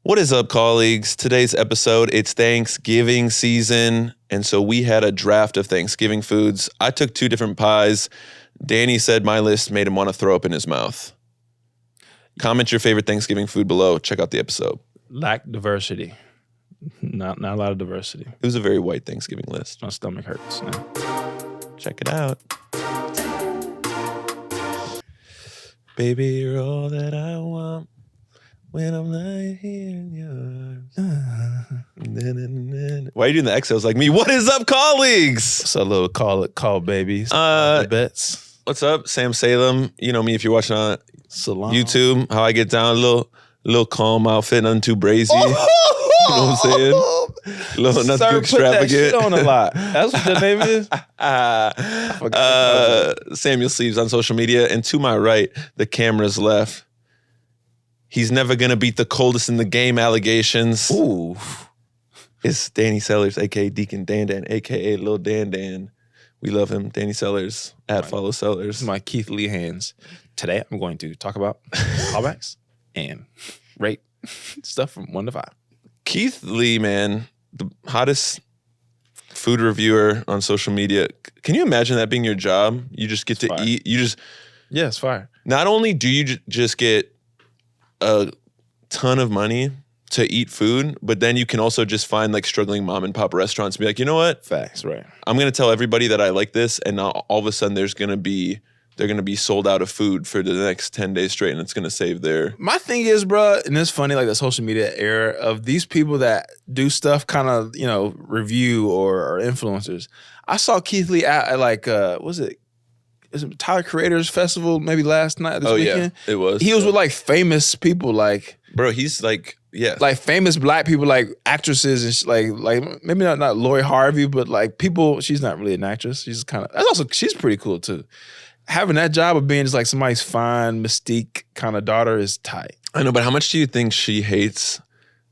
What is up, colleagues? Today's episode, it's Thanksgiving season, and so we had a draft of Thanksgiving foods. I took 2 different pies. Danny said my list made him want to throw up in his mouth. Comment your favorite Thanksgiving food below. Check out the episode. Lack diversity. Not a lot of diversity. It was a very white Thanksgiving list. My stomach hurts. Check it out. Baby, you're all that I want. When I'm lying here in your arms. Why are you doing the exhales like me? What is up, colleagues? It's a little call babies. Bets. What's up? Sam Salem. You know me if you're watching on Salem. YouTube. How I get down, a little calm outfit, nothing too brazy. You know what I'm saying? Nothing too extravagant. Put that shit on a lot. That's what the name is? Samuel Sleeves on social media. And to my right, the camera's left. He's never going to beat the coldest in the game allegations. Ooh. It's Danny Sellers, a.k.a. Deacon Dan Dan, a.k.a. Lil Dan Dan. We love him. Danny Sellers, @follow Sellers. This is my Keith Lee hands. Today, I'm going to talk about callbacks and rate stuff from 1 to 5. Keith Lee, man, the hottest food reviewer on social media. Can you imagine that being your job? You just get to eat. Yeah, it's fire. Not only do you just get a ton of money to eat food, but then you can also just find like struggling mom and pop restaurants and be like, you know what? Facts, right. I'm going to tell everybody that I like this, and now all of a sudden they're going to be sold out of food for the next 10 days straight, and it's going to save their... My thing is, bro, and it's funny, like the social media era of these people that do stuff kind of, review or influencers. I saw Keith Lee at like, was it Tyler Creators Festival maybe last night, this weekend? Yeah, it was. He was with like famous people, like... Bro, he's like, yeah. Like famous black people, like actresses and like maybe not Lori Harvey, but like people, she's not really an actress. She's kind of, she's pretty cool too. Having that job of being just like somebody's fine, mystique kind of daughter is tight. I know, but how much do you think she hates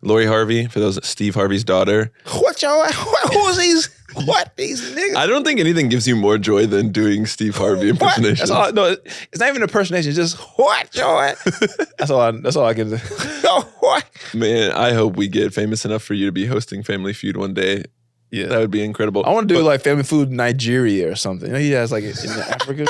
Lori Harvey, for those Steve Harvey's daughter? What y'all? Who's these? What these niggas? I don't think anything gives you more joy than doing Steve Harvey impersonations. That's all. No, it's not even an impersonation. It's just what y'all? That's all I can do. What? Man, I hope we get famous enough for you to be hosting Family Feud one day. Yeah, that would be incredible. I want to do like Family Feud Nigeria or something. You know, he has like in Africa.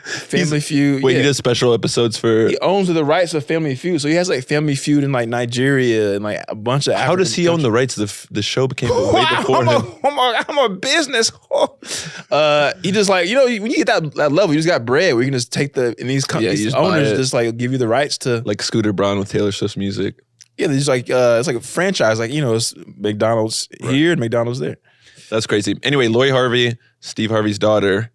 Family Feud. Wait, he does special episodes for... He owns the rights of Family Feud. So he has like Family Feud in like Nigeria and like a bunch of How does he own the rights? The show became way before him. I'm a business. He just like, when you get that level, you just got bread where you can just take these owners just like give you the rights to... Like Scooter Braun with Taylor Swift's music. Yeah, it's like a franchise. Like, it's McDonald's here and McDonald's there. That's crazy. Anyway, Lori Harvey, Steve Harvey's daughter,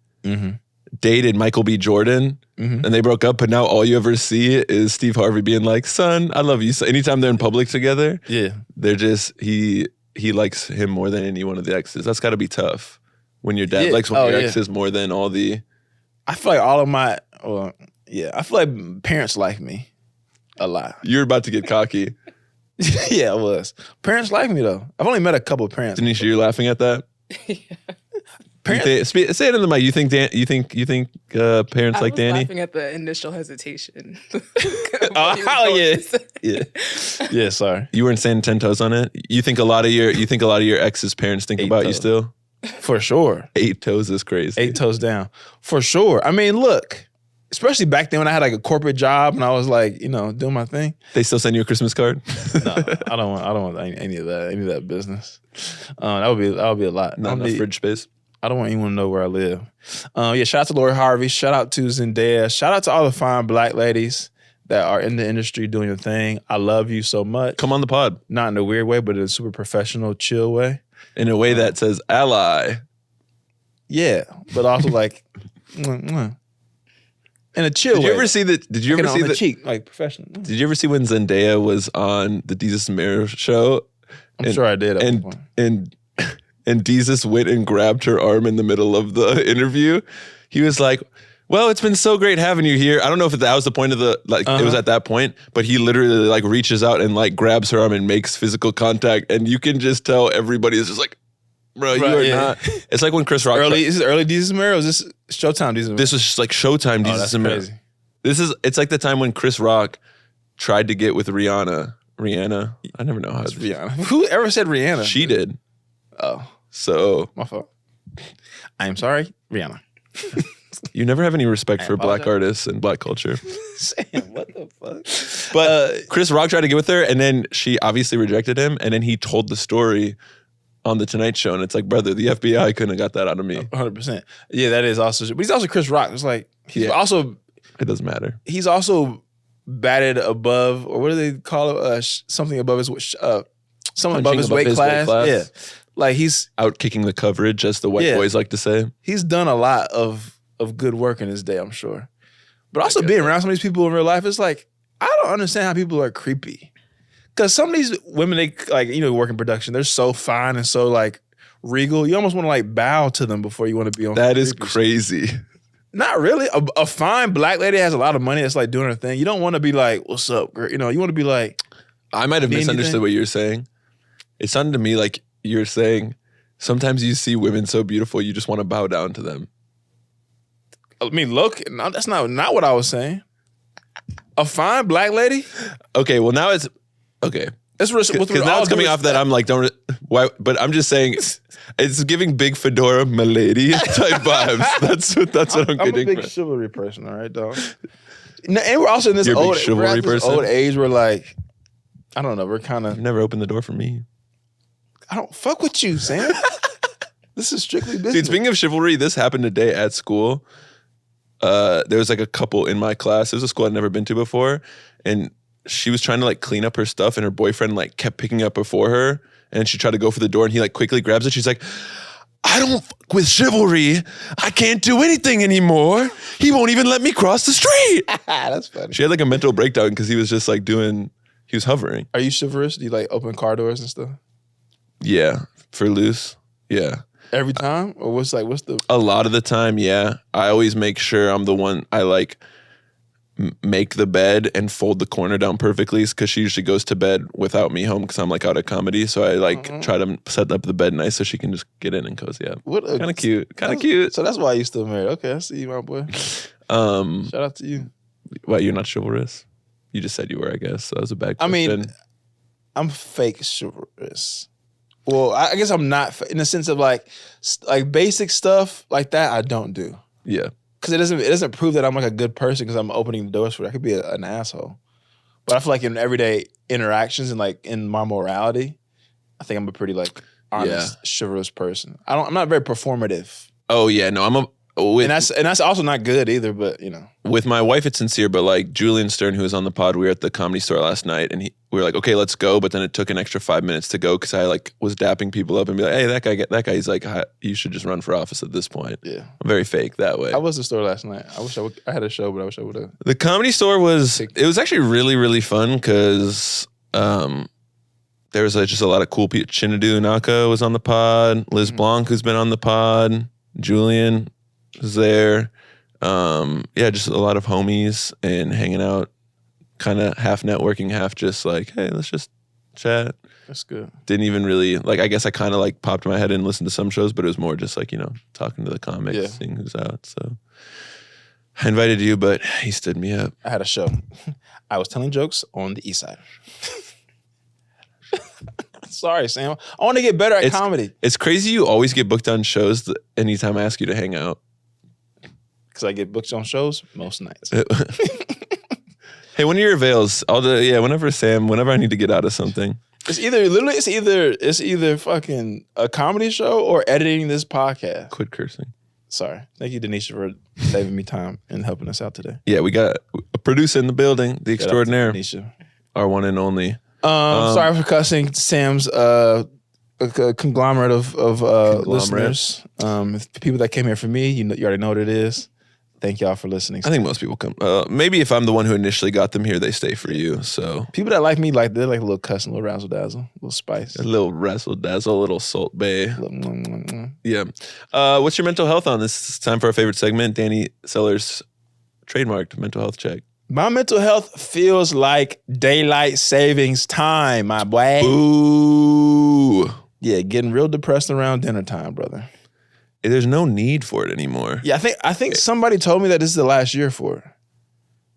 dated Michael B. Jordan, and they broke up, but now all you ever see is Steve Harvey being like, son, I love you. So anytime they're in public together, they're just, he likes him more than any one of the exes. That's got to be tough when your dad likes one of your exes more than all the... I feel like all of my, I feel like parents like me a lot. You're about to get cocky. Yeah, I was. Parents like me though. I've only met a couple of parents. Tanisha, you're laughing at that? Yeah. Say it in the mic. You think parents like Danny? I was laughing at the initial hesitation. Yeah. Sorry. You weren't saying 10 toes on it. You think a lot of your ex's parents think 8 about toes. you still? For sure. 8 toes is crazy. 8 toes down. For sure. I mean, look, especially back then when I had like a corporate job and I was like, doing my thing. They still send you a Christmas card? No, I don't want any of that business. That would be a lot. Not enough fridge space. I don't want anyone to know where I live. Shout out to Lori Harvey. Shout out to Zendaya. Shout out to all the fine black ladies that are in the industry doing your thing. I love you so much. Come on the pod. Not in a weird way, but in a super professional, chill way. In a way that says ally. Yeah, but also like, in a chill way. Did you ever see the cheek, like professional? Did you ever see when Zendaya was on the Desus and Mero show? I'm sure I did. And Desus went and grabbed her arm in the middle of the interview. He was like, well, it's been so great having you here. I don't know if that was the point of it was at that point, but he literally like reaches out and like grabs her arm and makes physical contact. And you can just tell everybody is just like, bro, you are not. It's like when Chris Rock. Is this early Desus and Mero or is this Showtime Desus and Mero? This was just like Showtime Desus and Mero. It's like the time when Chris Rock tried to get with Rihanna Rihanna. I never know how It's Rihanna. Who ever said Rihanna? She did. Oh, So my fault. I am sorry, Rihanna. you never have any respect I for black apologize. artists and black culture. Sam, what the fuck? But Chris Rock tried to get with her, and then she obviously rejected him, and then he told the story on The Tonight Show, and it's like, brother, the FBI couldn't have got that out of me. 100%. Yeah, that is also. But he's also Chris Rock. It's like he's Yeah. also It doesn't matter. he's also batted above, or what do they call it? Something above his something above Punching his above weight his weight class. class. Yeah, like he's Out kicking the coverage, as the white Yeah. boys like to say. done a lot of good work in his day, I'm sure. But also get being that. around some of these people in real life, it's like I don't understand how people are creepy. Because some of these women, they like work in production, they're so fine and so like regal. You almost want to like bow to them before you want to be on. That is creepy shit. crazy. Not really. A fine black lady has a lot of money that's like doing her thing. You don't want to be like, "What's up, girl?" You want to be like, I might have Mean misunderstood anything? what you're saying. It sounded to me like you're saying sometimes you see women so beautiful you just want to bow down to them. I mean, look, no, that's not what I was saying. A fine black lady. Okay, well now it's okay. That's with Because now all it's due coming off that respect. I'm like, don't. Why? But I'm just saying, it's giving big fedora milady type vibes. That's what I'm I'm a getting. big from. chivalry person, all right, dog. And we're also in this You're a big old chivalry we're at this person? old age where like, I don't know, we're kind of. You've never opened the door for me. I don't fuck with you, Sam. This is strictly business. Dude, speaking of chivalry, this happened today at school. There was like a couple in my class. It was a school I'd never been to before, and she was trying to like clean up her stuff, and her boyfriend like kept picking up before her, and she tried to go for the door, and he like quickly grabs it. She's like, I don't fuck with chivalry. I can't do anything anymore. He won't even let me cross the street. That's funny. She had like a mental breakdown because he was just like he was hovering. Are you chivalrous? Do you like open car doors and stuff Yeah, for loose. Yeah. every time, or what's the? A lot of the time, yeah. I always make sure I'm the one. I like make the bed and fold the corner down perfectly because she usually goes to bed without me home because I'm like out of comedy. So I like try to set up the bed nice so she can just get in and cozy up. What Kind of cute. Kind of cute. So that's why you still married. Okay, I see you, my boy. Shout out to you. Why, you're not chivalrous? You just said you were, I guess. So that was a bad I question. mean, I'm fake chivalrous. Well, I guess I'm not in the sense of like basic stuff like that. I don't do yeah. because it doesn't prove that I'm like a good person because I'm opening the doors for it. I could be an asshole, but I feel like in everyday interactions and like in my morality, I think I'm a pretty like honest, chivalrous person. I'm not very performative, Oh yeah. No, and that's also not good either. But with my wife, it's sincere, but like Julian Stern, who was on the pod, we were at the Comedy Store last night, and we were like, okay, let's go. But then it took an extra 5 minutes to go because I like was dapping people up and be like, hey, that guy. He's like, you should just run for office at this point. yeah. I'm very fake that way. I was at the store last night. I wish I had a show, but I wish I would have. The Comedy Store was actually really, really fun because there was just a lot of cool people. Chinadu Naka was on the pod. Liz Blanc, who's been on the pod. Julian was there. Just a lot of homies and hanging out, kind of half networking, half just like, hey, let's just chat. That's good. Didn't even really, like, I guess I kind of like popped my head in and listened to some shows, but it was more just like, talking to the comics, seeing who's out. So I invited you, but he stood me up. I had a show. I was telling jokes on the east side. Sorry, Sam. I want to get better at comedy. It's crazy you always get booked on shows anytime I ask you to hang out. Because I get booked on shows most nights. Hey, when are your avails? Whenever I need to get out of something. It's either fucking a comedy show or editing this podcast. Quit cursing. Sorry. Thank you, Denisha, for saving me time and helping us out today. Yeah, we got a producer in the building, the extraordinaire, Denisha. our one and only. Sorry for cussing Sam's conglomerate of listeners. The people that came here for me, you already know what it is. Thank y'all for listening. I think most people come. Maybe if I'm the one who initially got them here, they stay for you. So people that like me, they're like a little cussing, a little razzle dazzle, a little spice. a little razzle dazzle, a little salt bay. Little Yeah. What's your mental health on? This is time for our favorite segment, Danny Sellers' trademarked mental health check. My mental health feels like daylight savings time, my boy. Ooh. Yeah, getting real depressed around dinner time, brother. There's no need for it anymore. Yeah, I think somebody told me that this is the last year for it.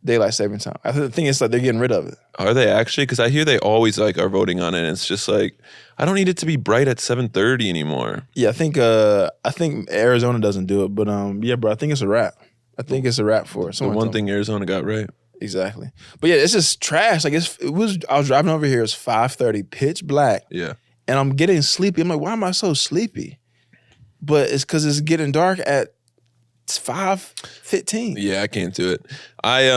daylight saving time. I think it's like they're getting rid of it. Are they actually? Because I hear they always like are voting on it. And it's just like, I don't need it to be bright at 7:30 anymore. Yeah, I think Arizona doesn't do it, but yeah, bro, I think it's a wrap. I think it's a wrap for it. The one thing Arizona got right. Exactly. But yeah, it's just trash. Like I was driving over here, it's 5:30, pitch black. Yeah. And I'm getting sleepy. I'm like, why am I so sleepy? But it's because it's getting dark at 5:15. Yeah, I can't do it. I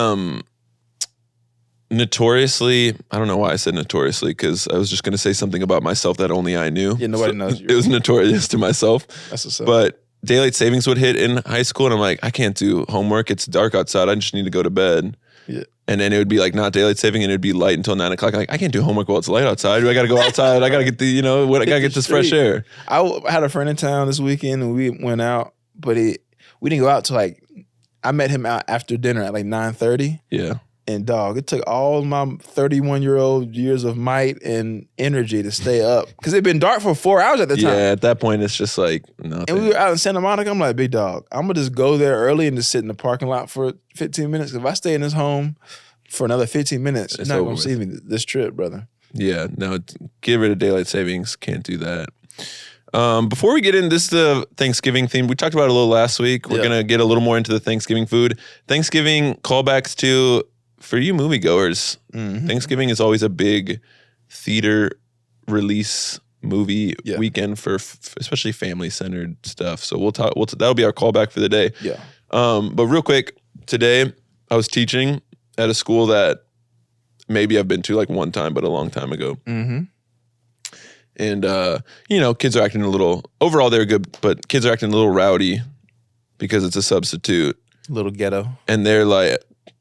notoriously, I don't know why I said notoriously, because I was just going to say something about myself that only I knew. Yeah, nobody knows you. It was notorious to myself. That's what's up. But daylight savings would hit in high school, and I'm like, I can't do homework. It's dark outside. I just need to go to bed. Yeah. And then it would be like not daylight saving, and it'd be light until 9 o'clock. I'm like, I can't do homework while it's light outside. I got to go outside. I got to get I got to get this fresh air. I had a friend in town this weekend, and we went out, but we didn't go out till like, I met him out after dinner at like 9:30. Yeah. And dog, it took all my 31-year-old years of might and energy to stay up. Because it'd been dark for 4 hours at the time. Yeah, at that point, it's just like nothing. And we were out in Santa Monica. I'm like, big dog, I'm going to just go there early and just sit in the parking lot for 15 minutes. If I stay in this home for another 15 minutes, you're not going to see me this trip, brother. Yeah, no, get rid of daylight savings. Can't do that. Before we get in, this is the Thanksgiving theme. We talked about it a little last week. We're going to get a little more into the Thanksgiving food. Thanksgiving callbacks to, for you moviegoers, Thanksgiving is always a big theater release movie weekend for especially family-centered stuff. So we'll talk. That'll be our callback for the day. Yeah. But real quick, today I was teaching at a school that maybe I've been to like one time, but a long time ago. Mm-hmm. And kids are acting a little. Overall, they're good, but kids are acting a little rowdy because it's a substitute. A little ghetto. And they're like,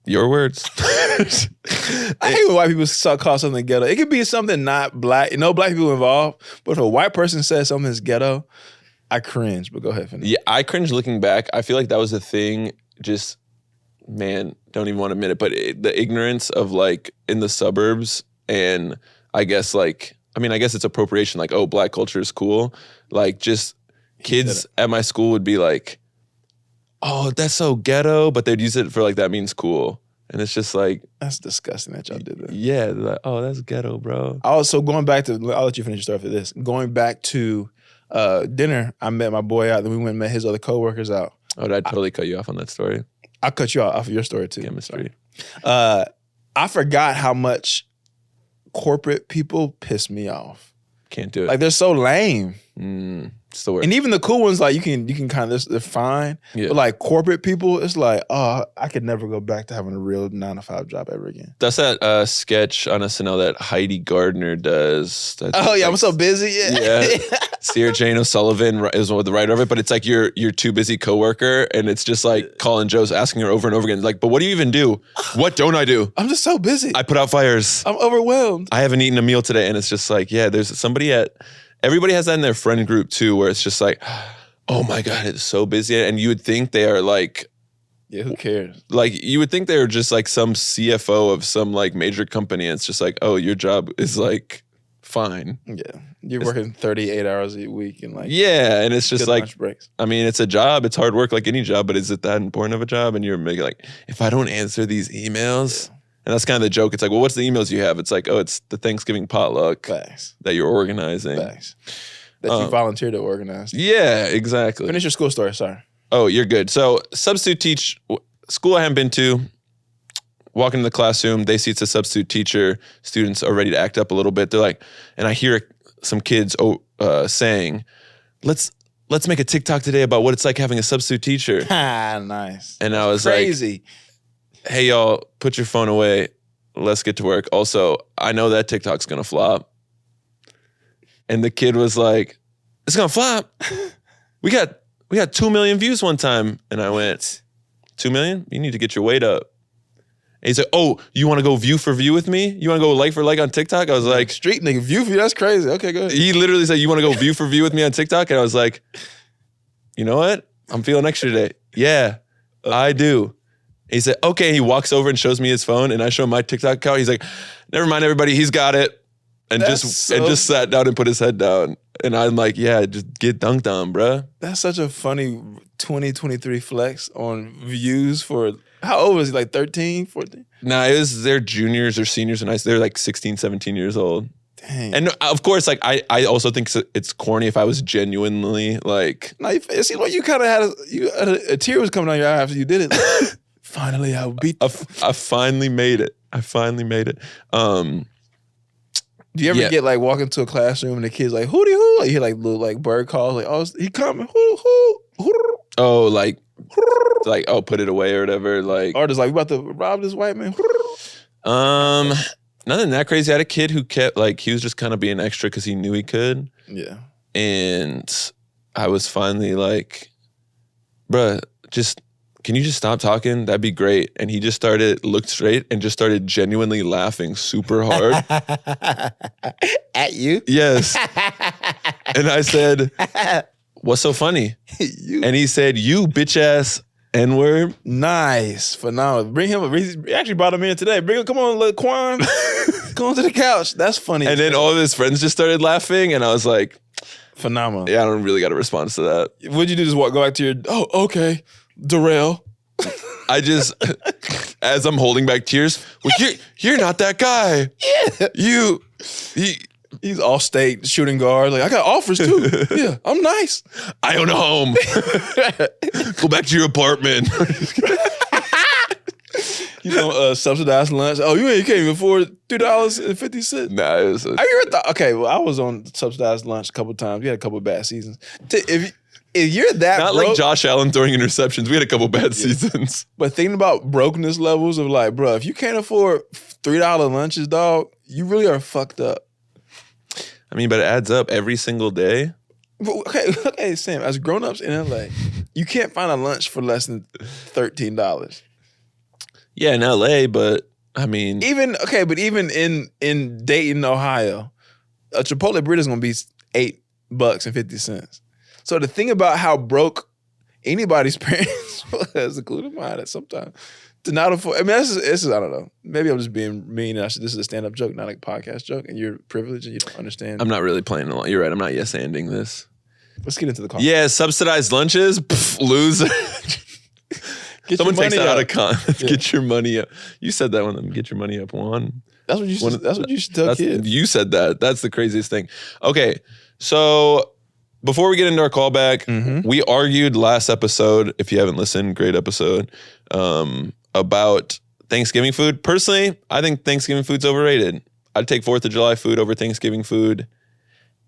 your words. I hate when white people call something ghetto. It could be something not black. No black people involved. But if a white person says something that's ghetto, I cringe. But go ahead, finish. Yeah, I cringe looking back. I feel like that was a thing. Just, man, don't even want to admit it. But the ignorance of like in the suburbs, and I guess it's appropriation. Like, oh, black culture is cool. Like, just kids at my school would be like, oh, that's so ghetto, but they'd use it for like, that means cool. And it's just like, that's disgusting that y'all did that. Yeah, they're like, oh, that's ghetto, bro. Also, going back to, I'll let you finish your story after this. Going back to dinner, I met my boy out, then we went and met his other coworkers out. Oh, did I totally cut you off on that story? I cut you off of your story too. Chemistry. I forgot how much corporate people piss me off. Can't do it. Like, they're so lame. It's the worst. And even the cool ones, like you can kind of, they're fine. Yeah. But like corporate people, it's like, oh, I could never go back to having a real 9-to-5 job ever again. That's that sketch on SNL that Heidi Gardner does. I'm so busy. Yeah. Sarah Jane O'Sullivan is the writer of it, but it's like your too busy coworker, and it's just like Colin Jost asking her over and over again, like, but what do you even do? What don't I do? I'm just so busy. I put out fires. I'm overwhelmed. I haven't eaten a meal today, and it's just like, yeah, there's somebody everybody has that in their friend group too, where it's just like, oh my God, it's so busy. And you would think they are like, yeah, who cares? Like, you would think they're just like some CFO of some like major company. And it's just like, oh, your job is like fine. Yeah. You're working 38 hours a week and like, yeah. And it's just like, lunch breaks. I mean, it's a job. It's hard work like any job, but is it that important of a job? And you're making like, if I don't answer these emails, and that's kind of the joke. It's like, well, what's the emails you have? It's like, oh, it's the Thanksgiving potluck that you're organizing. That you volunteered to organize. Yeah, exactly. Finish your school story, sorry. Oh, you're good. So substitute school I haven't been to, walk into the classroom, they see it's a substitute teacher, students are ready to act up a little bit. They're like, and I hear some kids saying, let's make a TikTok today about what it's like having a substitute teacher. Nice. And I was crazy. Hey, y'all, put your phone away. Let's get to work. Also, I know that TikTok's going to flop. And the kid was like, it's going to flop. We got 2 million views one time. And I went, 2 million? You need to get your weight up. And he's like, oh, you want to go view for view with me? You want to go like for like on TikTok? I was like, street nigga, view for you? That's crazy. Okay, go ahead. He literally said, you want to go view for view with me on TikTok? And I was like, you know what? I'm feeling extra today. Yeah, I do. He said, okay. He walks over and shows me his phone, and I show him my TikTok account. He's like, never mind, everybody. He's got it. And just sat down and put his head down. And I'm like, yeah, just get dunked on, bruh. That's such a funny 2023 flex on views for How old was he? Like 13, 14? Nah, it was their juniors or seniors in high school. They're like 16, 17 years old. Dang. And of course, like I also think it's corny if I was genuinely like. No, it seemed like you kind of had a tear was coming down your eye after you did it. Like, finally, I beat. I finally made it. Do you ever get like walk into a classroom and the kids like hootie hoo? Like, you hear like little like bird calls like, oh, he coming, hoo hoo hoo. Oh, like oh, put it away or whatever. Like, or just like, we about to rob this white man. Nothing that crazy. I had a kid who kept like he was just kind of being extra because he knew he could. Yeah. And I was finally like, bruh, can you just stop talking? That'd be great. And he just looked straight and just started genuinely laughing super hard. At you? Yes. And I said, what's so funny? You. And he said, you bitch ass N-word. Nice. Phenomenal. Bring him. We actually brought him in today. Bring him. Come on, little Quan. Come on to the couch. That's funny. And then all of his friends just started laughing. And I was like, phenomenal. Yeah, I don't really got a response to that. What'd you do? Just go back to your, oh, okay. Darrell. I just, as I'm holding back tears, well, you're not that guy. Yeah. He's all state shooting guard. Like, I got offers too. Yeah, I'm nice. I own a home. Go back to your apartment. You know, subsidized lunch. Oh, you can't even afford $2.50. Nah, it was. Have you ever thought? Okay, well, I was on subsidized lunch a couple times. We had a couple of bad seasons. If you're that not broke, like Josh Allen throwing interceptions. We had a couple bad seasons. But thinking about brokenness levels of like, bro, if you can't afford $3 lunches, dog, you really are fucked up. I mean, but it adds up every single day. Okay, Sam. As grown-ups in LA, you can't find a lunch for less than $13. Yeah, in LA, but I mean, even in Dayton, Ohio, a Chipotle burrito is gonna be $8.50. So the thing about how broke anybody's parents was, including mine, at some time, to not afford. I mean, this is I don't know. Maybe I'm just being mean. This is a stand-up joke, not like a podcast joke, and you're privileged and you don't understand. I'm not really playing along. You're right. I'm not yes-anding this. Let's get into the call. Yeah, subsidized lunches, loser. Someone takes that out of context. Yeah. Get your money up. You said that one. Get your money up, Juan. That's what you should tell kids. You said that. That's the craziest thing. Okay, so before we get into our callback, we argued last episode, if you haven't listened, great episode, about Thanksgiving food. Personally, I think Thanksgiving food's overrated. I'd take 4th of July food over Thanksgiving food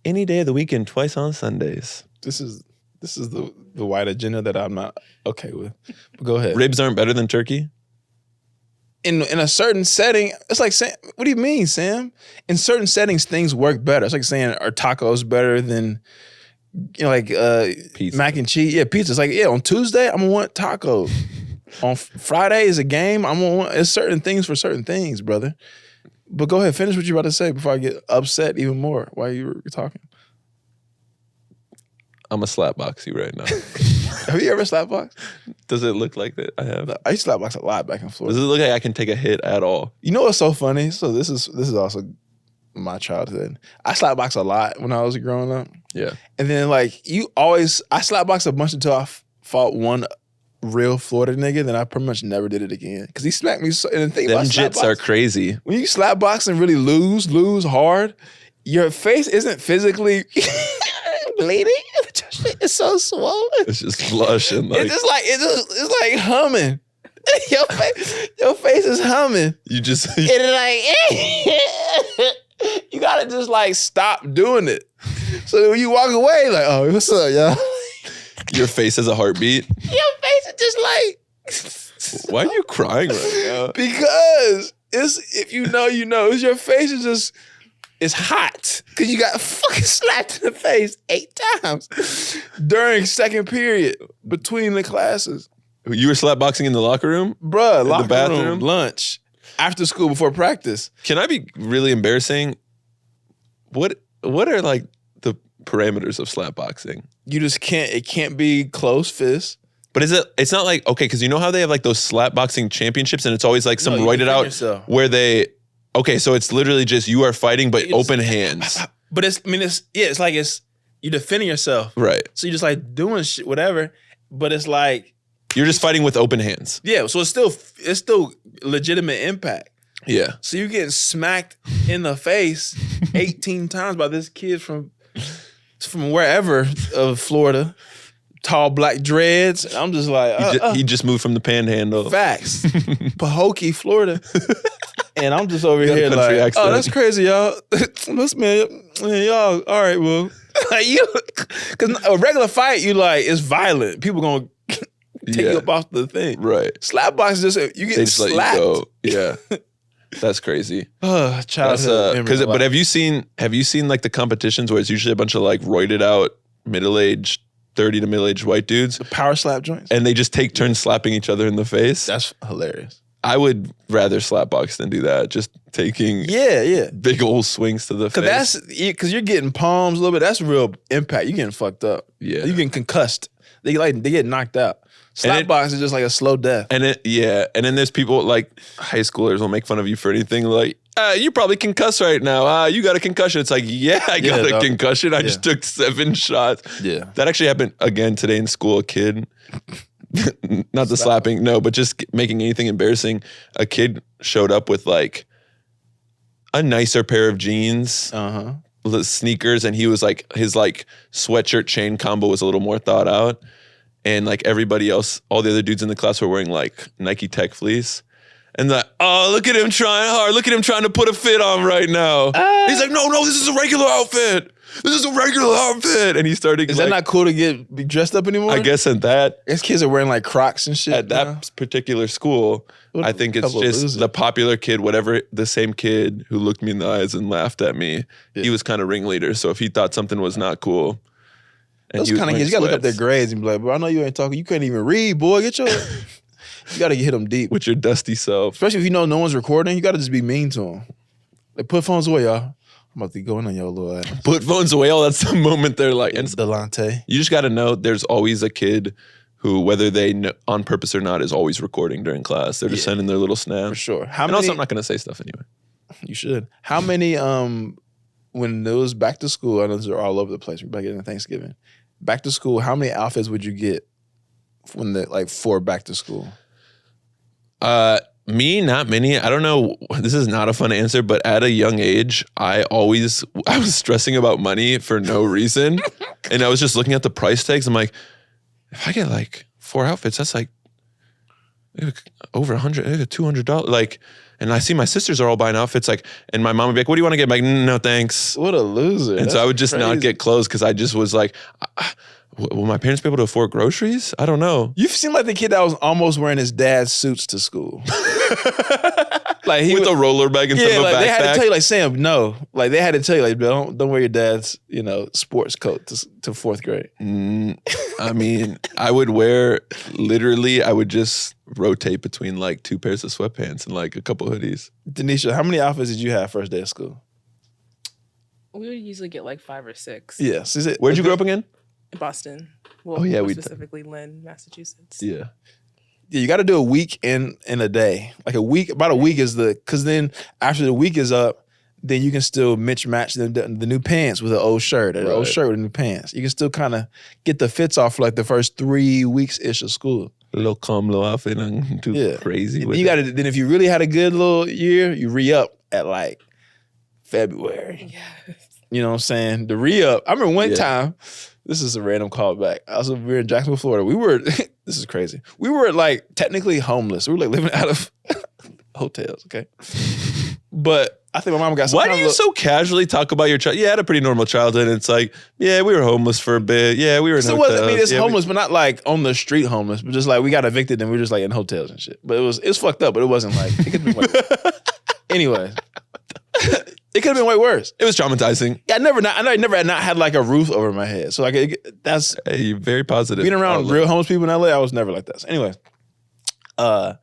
any day of the weekend, twice on Sundays. This is the white agenda that I'm not okay with. But go ahead. Ribs aren't better than turkey? In a certain setting, it's like saying, what do you mean, Sam? In certain settings, things work better. It's like saying, are tacos better than, like pizza. Mac and cheese? Yeah, pizza. It's like, yeah, on Tuesday, I'm gonna want tacos. On Friday is a game. I'm gonna want, it's certain things for certain things, brother. But go ahead, finish what you're about to say before I get upset even more while you were talking. I'm a slapbox you right now. Have you ever slapbox? Does it look like that? I have. I used to slapbox a lot back in Florida. Does it look like I can take a hit at all? You know what's so funny? So this is also my childhood. I slapbox a lot when I was growing up. Yeah. And then like I slapbox a bunch until I fought one real Florida nigga, then I pretty much never did it again. Because he smacked me so, and the thing them about jits are crazy. When you slapbox and really lose hard, your face isn't physically bleeding. It's so swollen. It's just flush and like it's like humming. Your face is humming. You just and like you gotta just like stop doing it. So when you walk away, like, oh, what's up, y'all? Your face has a heartbeat. Your face is just like why are you crying right now? Because if you know, it's your face is just. It's hot because you got fucking slapped in the face 8 times during second period between the classes. You were slapboxing in the locker room? Bruh, locker bathroom, room, lunch, after school, before practice. Can I be really embarrassing? What are like the parameters of slapboxing? You just can't, it can't be closed fist. But it's not like, okay, because you know how they have like those slapboxing championships and it's always like some roided out yourself. Where they... Okay, so it's literally just you are fighting, but open hands. But it's you're defending yourself. Right. So you're just like doing shit, whatever. But it's like, You're just fighting with open hands. Yeah, so it's still legitimate impact. Yeah. So you're getting smacked in the face 18 times by this kid from wherever of Florida, tall black dreads. And I'm just like, he just moved from the Panhandle. Facts, Pahokee, Florida. And I'm just over here like, accent. oh, that's crazy, y'all. man, y'all, all right, well, like you, because a regular fight, you like, it's violent. People gonna take you up off the thing. Right. Slap box is just, you get slapped. Let you go. Yeah. That's crazy. Childhood. But have you seen like the competitions where it's usually a bunch of like roided out, middle-aged, 30 to middle-aged white dudes? The power slap joints? And they just take turns slapping each other in the face? That's hilarious. I would rather slap box than do that. Just taking big old swings to the face. Because you're getting palms a little bit. That's real impact. You're getting fucked up. Yeah. You're getting concussed. They get knocked out. Slap box is just like a slow death. And then there's people like high schoolers will make fun of you for anything like, you probably concussed right now. You got a concussion. It's like, I got a concussion. I just took 7 shots. Yeah. That actually happened again today in school. A kid, not the slapping, no, but just making anything embarrassing. A kid showed up with like a nicer pair of jeans, sneakers, and he was like, his like sweatshirt chain combo was a little more thought out. And like everybody else, all the other dudes in the class were wearing like Nike Tech fleece. And look at him trying hard. Look at him trying to put a fit on right now. He's like, no, this is a regular outfit. This is a regular outfit. And he started Is that not cool to be dressed up anymore? I guess These kids are wearing like Crocs and shit. At that particular school, I think it's just the popular kid, whatever, the same kid who looked me in the eyes and laughed at me. Yeah. He was kind of ringleader. So if he thought something was not cool. Those kind of kids, you gotta look up their grades and be like, bro, I know you ain't talking. You couldn't even read, boy. You gotta hit them deep. With your dusty self. Especially if you know no one's recording, you gotta just be mean to them. Like, put phones away, y'all. I'm about to go in on your little ass. Put phones away. That's the moment they're like. And Delante. You just gotta know there's always a kid who, whether they know, on purpose or not, is always recording during class. They're just sending their little snaps. For sure. Also, I'm not gonna say stuff anyway. You should. How many, when it was back to school, I know those are all over the place. We're back in Thanksgiving. Back to school, how many outfits would you get for back to school? Me, not many. I don't know. This is not a fun answer, but at a young age, I was stressing about money for no reason. And I was just looking at the price tags. I'm like, if I get like 4 outfits, that's like over $100, $200. Like, and I see my sisters are all buying outfits. Like, and my mom would be like, "What do you want to get?" I'm like, no, thanks. What a loser. And so I would just not get clothes because I just was like, will my parents be able to afford groceries? I don't know. You seem like the kid that was almost wearing his dad's suits to school. Like with a roller bag instead of a backpack. They had to tell you, like, Sam, no. Like, they had to tell you, like, don't wear your dad's, sports coat to 4th grade. I mean, I would just rotate between like 2 pairs of sweatpants and like a couple hoodies. Denisha, how many outfits did you have first day of school? We would usually get like 5 or 6. Yes. Where'd you grow up again? In Boston. Well, specifically Lynn, Massachusetts. Yeah. Yeah, you got to do a week in a day. Like a week, about a week is because then after the week is up, then you can still match the new pants with an old shirt or the old shirt with new pants. You can still kind of get the fits off for like the first 3 weeks-ish of school. A little calm, little outfit, and too crazy. You got to. Then if you really had a good little year, you re-up at like February. Yes. You know what I'm saying? The re-up. I remember one time. This is a random callback. We were in Jacksonville, Florida. We were. This is crazy. We were like technically homeless. We were like living out of hotels. Okay, but I think my mom got. Why do you so casually talk about your child? Yeah, I had a pretty normal childhood. And it's like, we were homeless for a bit. Yeah, we were in hotels. It's homeless, but not like on the street homeless, but just like we got evicted and we were just like in hotels and shit. But it was fucked up, but it wasn't like it could be way. Anyway, it could have been way worse. It was traumatizing. Yeah, I never had not had like a roof over my head. So like that's very positive. Being around real homeless people in LA, I was never like that. So anyway, I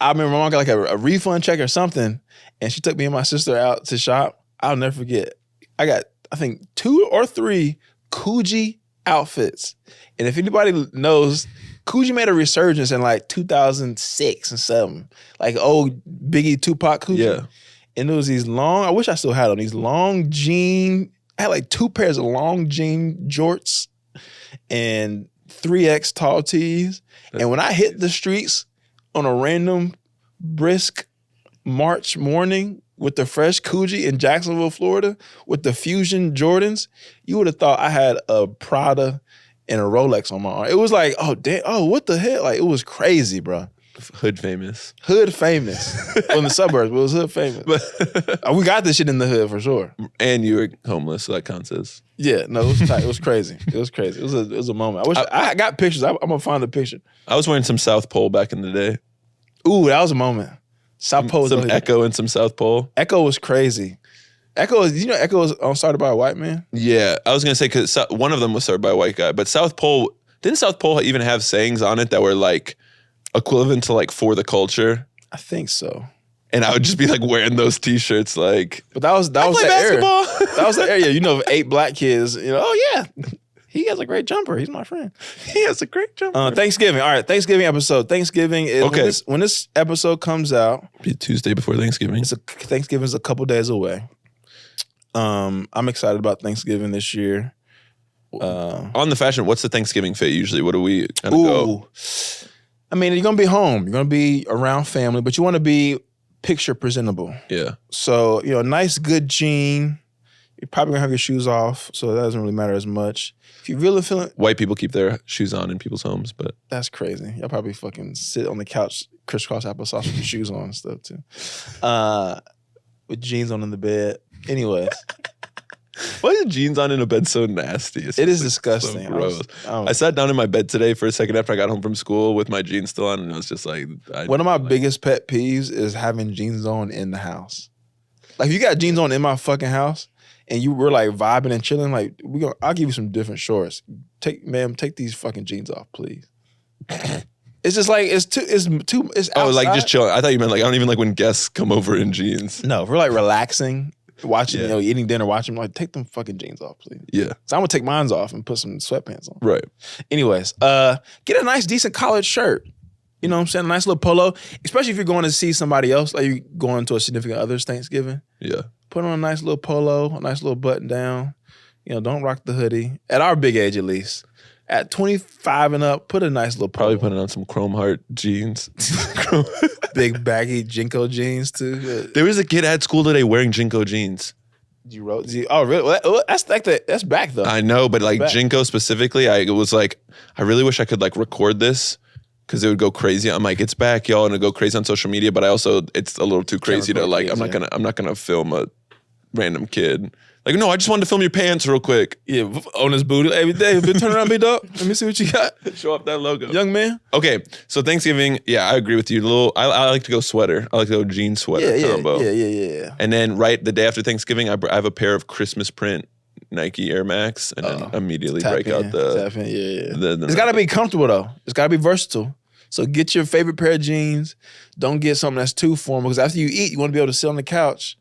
remember my mom got like a refund check or something. And she took me and my sister out to shop. I'll never forget. I got, I think, 2 or 3 Coogee outfits. And if anybody knows, Coogee made a resurgence in like 2006 and 7. Like old Biggie Tupac Coogee. Yeah. And it was these long, I wish I still had them, these long jean, I had like 2 pairs of long jean jorts. And 3X tall tees. And when I hit the streets on a random brisk March morning with the fresh Coogee in Jacksonville, Florida, with the Fusion Jordans, you would have thought I had a Prada and a Rolex on my arm. It was like, oh, damn, oh, what the hell? Like, it was crazy, bro. Hood famous. Hood famous. Well, in the suburbs, but it was hood famous. We got this shit in the hood for sure. And you were homeless, so that counts as. Yeah, no, it was tight. It was crazy. It was crazy. It was a moment. I wish I got pictures. I'm gonna find a picture. I was wearing some South Pole back in the day. Ooh, that was a moment. South Pole. Some Echo and some South Pole. Echo was crazy. Echo was started by a white man? Yeah, I was gonna say because one of them was started by a white guy, but South Pole didn't South Pole even have sayings on it that were like equivalent to like for the culture? I think so. And I would just be like wearing those T-shirts, like. But that was the basketball. era. That was the area. You know, 8 black kids. You know, oh yeah, he has a great jumper. He's my friend. He has a great jumper. Thanksgiving. All right, Thanksgiving episode. Thanksgiving is okay. When this episode comes out. Be Tuesday before Thanksgiving. Thanksgiving is a couple days away. I'm excited about Thanksgiving this year. On the fashion, what's the Thanksgiving fit usually? What do we kind of go? I mean, you're gonna be home. You're gonna be around family, but you want to be picture presentable. Yeah. So, you know, nice, good jean. You're probably gonna have your shoes off, so that doesn't really matter as much. If you really feeling white people keep their shoes on in people's homes, but that's crazy. Y'all probably fucking sit on the couch, crisscross applesauce with your shoes on and stuff too. With jeans on in the bed. Anyways. Why is jeans on in a bed so nasty? It is disgusting. So gross. I sat down in my bed today for a second after I got home from school with my jeans still on, and it was just like... One of my biggest pet peeves is having jeans on in the house. Like, if you got jeans on in my fucking house, and you were like vibing and chilling, like, I'll give you some different shorts. Take these fucking jeans off, please. It's just like, it's outside. Oh, like just chilling. I thought you meant like, I don't even like when guests come over in jeans. No, if we're like relaxing... Watching, you know, eating dinner, watching, like, take them fucking jeans off, please. Yeah. So I'm gonna take mine off and put some sweatpants on. Right. Anyways, get a nice, decent collared shirt. You know what I'm saying? A nice little polo, especially if you're going to see somebody else, like you're going to a significant other's Thanksgiving. Yeah. Put on a nice little polo, a nice little button down. You know, don't rock the hoodie. At our big age, at least. At 25 and up, put a nice little polo. Probably putting on some Chrome Heart jeans. Big baggy Jinko jeans too. There was a kid at school today wearing Jinko jeans. Oh, really? Well, that's back though. I know, but like Jinko specifically, I was like, I really wish I could like record this because it would go crazy. I'm like, it's back, y'all, and it'll go crazy on social media. But I also, it's a little too crazy to like. I'm not gonna film a random kid. Like, no, I just wanted to film your pants real quick. Yeah, on his booty every day. Turn around, big dog. Let me see what you got. Show off that logo. Young man. Okay, so Thanksgiving, yeah, I agree with you. I like to go sweater. I like to go jean sweater combo. Yeah. And then right the day after Thanksgiving, I have a pair of Christmas print Nike Air Max, and then immediately break out the... It's got to be comfortable, though. It's got to be versatile. So get your favorite pair of jeans. Don't get something that's too formal, because after you eat, you want to be able to sit on the couch,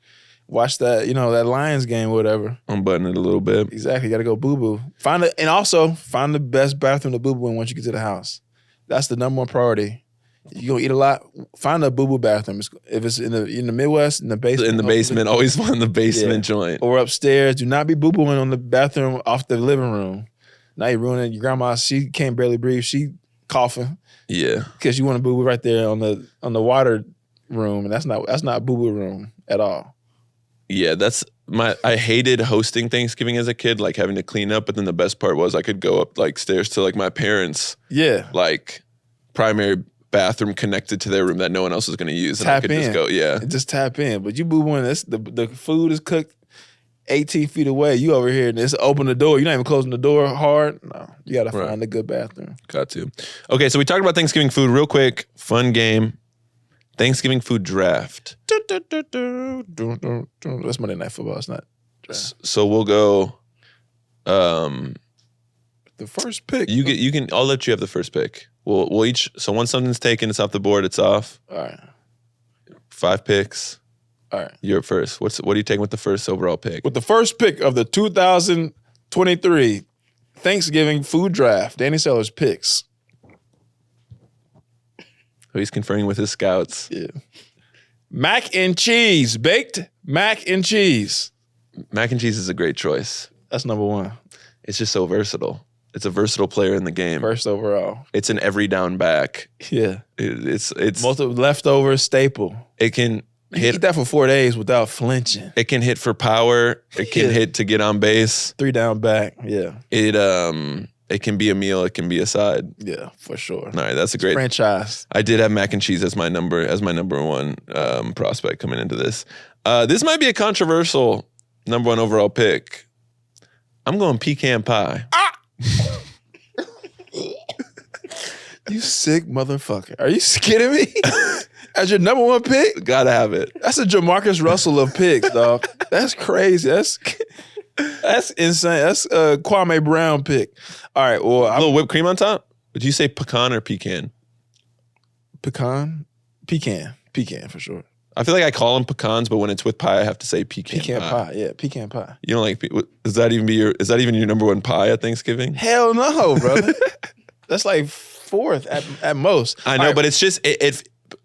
watch that, that Lions game or whatever. Unbutton it a little bit. Exactly. You got to go boo-boo. And also, find the best bathroom to boo-boo in once you get to the house. That's the number one priority. You're going to eat a lot, find a boo-boo bathroom. If it's in the Midwest, in the basement. In the basement. Always find the basement joint. Or upstairs. Do not be boo-booing on the bathroom off the living room. Now you're ruining your grandma. She can't barely breathe. She coughing. Yeah. Because you want to boo-boo right there on the water room. And that's not boo-boo room at all. Yeah, I hated hosting Thanksgiving as a kid, like having to clean up. But then the best part was I could go up like stairs to like my parents' like primary bathroom connected to their room that no one else was going to use, and I could just go, just tap in. But you boo-booing this, the food is cooked 18 feet away. You over here and it's open the door. You're not even closing the door hard. No, you got to find a good bathroom. Got to. Okay, so we talked about Thanksgiving food real quick. Fun game. Thanksgiving food draft. That's Monday Night Football. It's not draft. So we'll go. The first pick. You can. I'll let you have the first pick. We'll each. So once something's taken, it's off the board. It's off. All right. 5 picks. All right. You're up first. What are you taking with the first overall pick? With the first pick of the 2023 Thanksgiving food draft, Danny Sellers picks. He's conferring with his scouts. Yeah. Mac and cheese. Baked mac and cheese. Mac and cheese is a great choice. That's number one. It's just so versatile. It's a versatile player in the game. First overall. It's an every down back. Yeah. It's multiple leftover staple. It can hit eat that for 4 days without flinching. It can hit for power. It can hit to get on base. 3 down back. Yeah. It can be a meal. It can be a side. Yeah, for sure. All right, that's a great franchise. I did have mac and cheese as my number one prospect coming into this. This might be a controversial number 1 overall pick. I'm going pecan pie. You sick motherfucker. Are you kidding me? As your number 1 pick? Gotta have it. That's a Jamarcus Russell of picks, dog. That's crazy. That's insane. That's a Kwame Brown pick. All right. Well, a little whipped cream on top? Would you say pecan or pecan? Pecan? Pecan for sure. I feel like I call them pecans, but when it's with pie, I have to say pecan pie. Yeah, pecan pie. You don't like? Is that even your number 1 pie at Thanksgiving? Hell no, brother. That's like 4th at most. I know, but it's just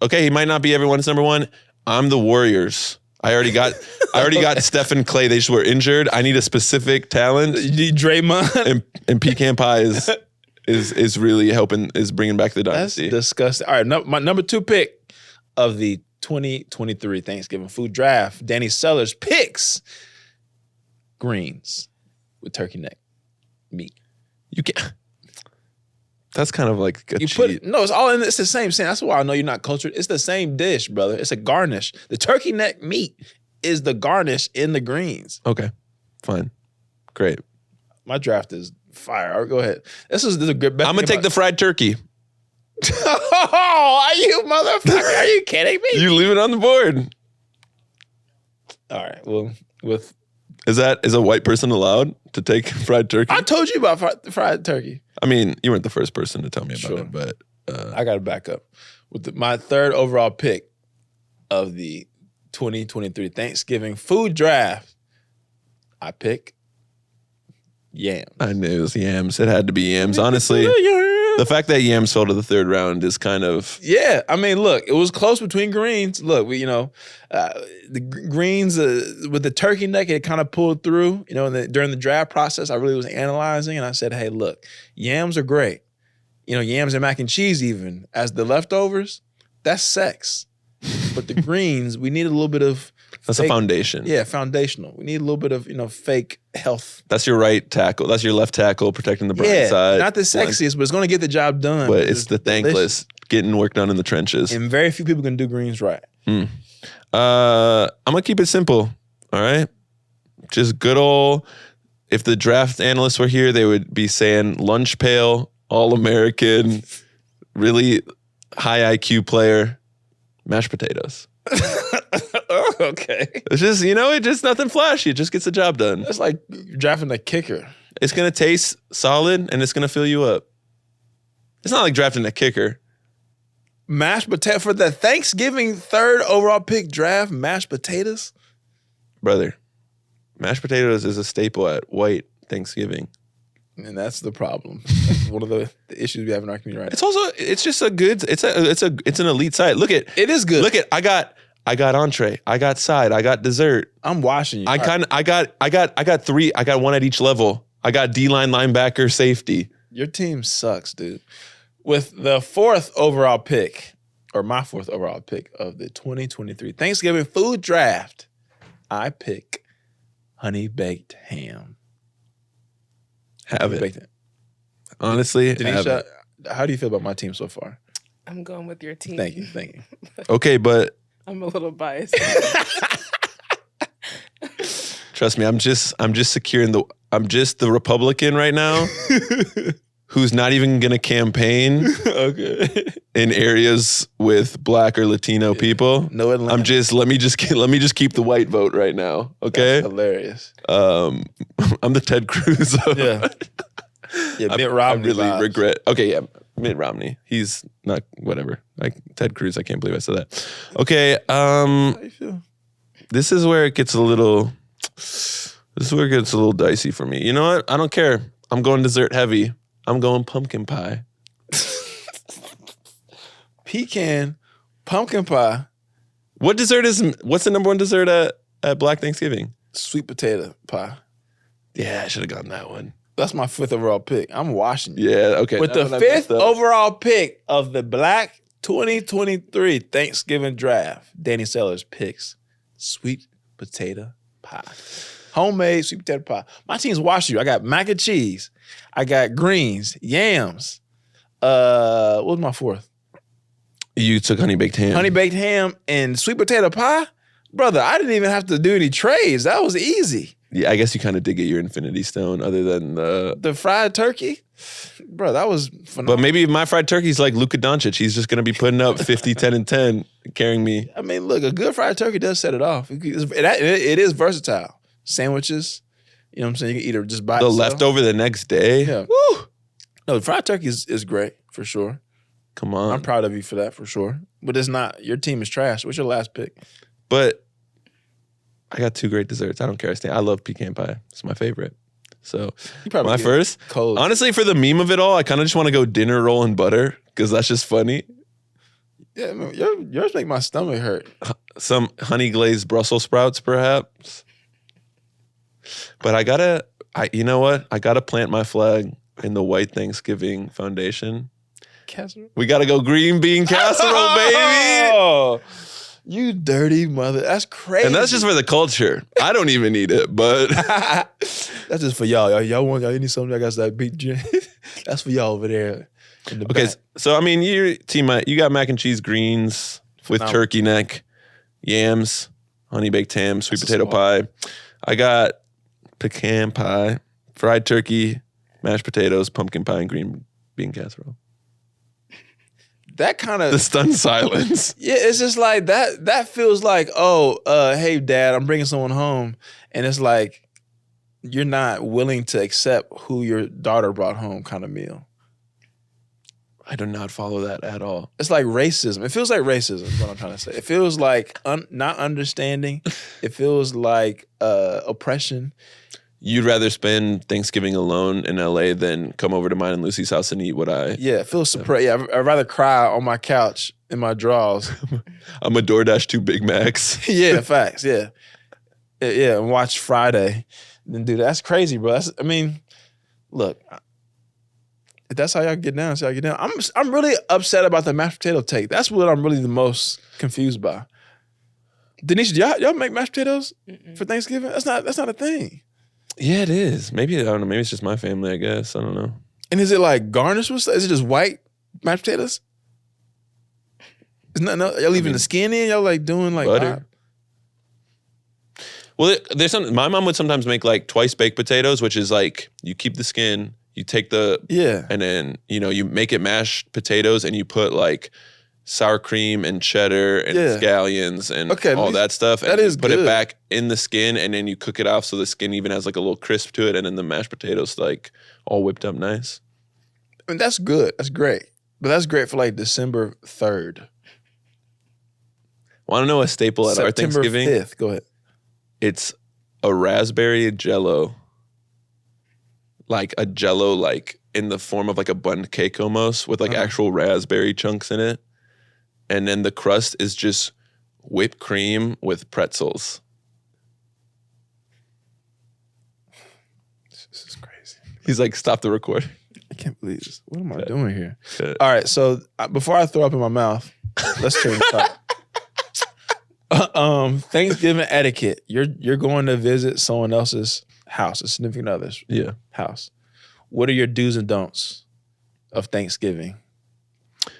okay. He might not be everyone's number 1. I'm the Warriors. I already got Steph and Clay. They just were injured. I need a specific talent. You need Draymond. And pecan pie is really helping. Is bringing back the dynasty. That's disgusting. All right, my number 2 pick of the 2023 Thanksgiving food draft. Danny Sellers picks greens with turkey neck meat. You can't. That's kind of like a cheat. It's all in. It's the same thing. That's why I know you're not cultured. It's the same dish, brother. It's a garnish. The turkey neck meat is the garnish in the greens. Okay, fine, great. My draft is fire. All right, go ahead. This is a good. I'm gonna take the fried turkey. Oh, are you motherfucker? Are you kidding me? You leave it on the board. All right. Well, is a white person allowed to take fried turkey? I told you about fried turkey. I mean, you weren't the first person to tell me about it, but I got to back up with my 3rd overall pick of the 2023 Thanksgiving food draft. I pick yams. I knew it was yams. It had to be yams. Honestly, the fact that yams fell to the 3rd round is kind of I mean, look, it was close between greens. Look, the greens with the turkey neck, it kind of pulled through. During the draft process, I really was analyzing, and I said, "Hey, look, yams are great. Yams and mac and cheese, even as the leftovers, that's sex. But the greens, we need a little bit of." That's a foundation. Yeah, foundational. We need a little bit of, fake health. That's your right tackle. That's your left tackle protecting the bright side. Not the sexiest, but it's going to get the job done. But it's the thankless, getting work done in the trenches. And very few people can do greens right. I'm going to keep it simple, all right? Just good old, if the draft analysts were here, they would be saying lunch pail, All-American, really high IQ player, mashed potatoes. Okay. It's just, it's just nothing flashy. It just gets the job done. It's like drafting a kicker. It's going to taste solid and it's going to fill you up. It's not like drafting a kicker. Mashed potato for the Thanksgiving 3rd overall pick draft, mashed potatoes? Brother, mashed potatoes is a staple at white Thanksgiving. And that's the problem. That's one of the issues we have in our community right now. It's just it's an elite side. It is good. Look at, I got entree, I got side, I got dessert. I'm watching you. I got 3, I got 1 at each level. I got D-line, linebacker, safety. Your team sucks, dude. With the 4th overall pick, or my 4th overall pick of the 2023 Thanksgiving food draft, I pick honey baked ham. Have it. Honestly, Denisha, how do you feel about my team so far? I'm going with your team. Thank you. Okay, but I'm a little biased. trust me, I'm just securing I'm just the Republican right now who's not even gonna campaign in areas with Black or Latino people. No Atlanta. let me just keep the white vote right now. Okay. That's hilarious. I'm the Ted Cruz of Mitt Romney. I really regret. Okay, yeah, Mitt Romney. He's not whatever. Like Ted Cruz. I can't believe I said that. Okay. How you feel? This is where it gets a little dicey for me. You know what? I don't care. I'm going dessert heavy. I'm going pumpkin pie. Pecan, pumpkin pie. What's the number 1 dessert at Black Thanksgiving? Sweet potato pie. Yeah, I should have gotten that one. That's my 5th overall pick. I'm Washington. Yeah, okay. With the 5th overall pick of the Black 2023 Thanksgiving Draft, Danny Sellers picks sweet potato pie. Homemade sweet potato pie. My team's Washington. I got mac and cheese. I got greens, yams. What was my 4th? You took honey baked ham. Honey baked ham and sweet potato pie? Brother, I didn't even have to do any trades. That was easy. Yeah, I guess you kind of did get your Infinity Stone other than the fried turkey. Bro, that was phenomenal. But maybe my fried turkey's like Luka Doncic. He's just going to be putting up 50, 10, and 10, carrying me. I mean, look, a good fried turkey does set it off. It is versatile. Sandwiches, you know what I'm saying? You can eat it just by itself. Leftover the next day. Yeah. Woo! No, fried turkey is great, for sure. Come on. I'm proud of you for that, for sure. But it's not, your team is trash. What's your last pick? But I got 2 great desserts. I don't care. I love pecan pie. It's my favorite. So my first, cold. Honestly, for the meme of it all, I kind of just want to go dinner roll and butter because that's just funny. Yeah, man, yours make my stomach hurt. Some honey glazed Brussels sprouts, perhaps. But you know what? I gotta plant my flag in the White Thanksgiving Foundation. Casserole? We gotta go green bean casserole, baby. Oh, you dirty mother. That's crazy. And that's just for the culture. I don't even need it, but that's just for y'all. Y'all need something that got that beat. That's for y'all over there. In the okay, back. so I mean, you got mac and cheese greens with turkey neck, yams, honey baked ham, sweet potato pie. I got pecan pie, fried turkey, mashed potatoes, pumpkin pie, and green bean casserole. That kind of the stunned silence. Yeah, it's just like that. That feels like, hey, Dad, I'm bringing someone home, and it's like you're not willing to accept who your daughter brought home, kind of meal. I do not follow that at all. It's like racism. It feels like racism. Is what I'm trying to say. It feels like not understanding. It feels like oppression. You'd rather spend Thanksgiving alone in LA than come over to mine and Lucy's house and eat what I... Yeah, it feels suppressed. Yeah, I'd rather cry on my couch in my drawers. I'm a DoorDash 2 Big Macs. Yeah, facts, yeah. Yeah, and watch Friday. Then do that. That's crazy, bro. Look, if that's how y'all get down, that's how y'all get down. I'm really upset about the mashed potato take. That's what I'm really the most confused by. Denisha, y'all make mashed potatoes for Thanksgiving? That's not a thing. Yeah, it is. Maybe, I don't know, maybe it's just my family, I guess. I don't know. And is it like garnished with stuff? Is it just white mashed potatoes? Y'all leaving the skin in? Y'all like doing like butter? Well, there's some. My mom would sometimes make like twice baked potatoes, which is like you keep the skin, you take and then you make it mashed potatoes, and you put like sour cream and cheddar and scallions and all that stuff. And you put it back in the skin, and then you cook it off so the skin even has like a little crisp to it, and then the mashed potatoes like all whipped up nice. I mean, that's good. That's great. But that's great for like December 3rd. Want to know a staple at our Thanksgiving? September 5th. Go ahead. It's a raspberry jello. Like a jello like in the form of like a bun cake almost with like actual raspberry chunks in it. And then the crust is just whipped cream with pretzels. This is crazy. He's like, stop the recording. I can't believe this. What am I doing here? All right, so before I throw up in my mouth, let's change the topic. Thanksgiving etiquette. You're going to visit someone else's house, a significant other's house. What are your do's and don'ts of Thanksgiving?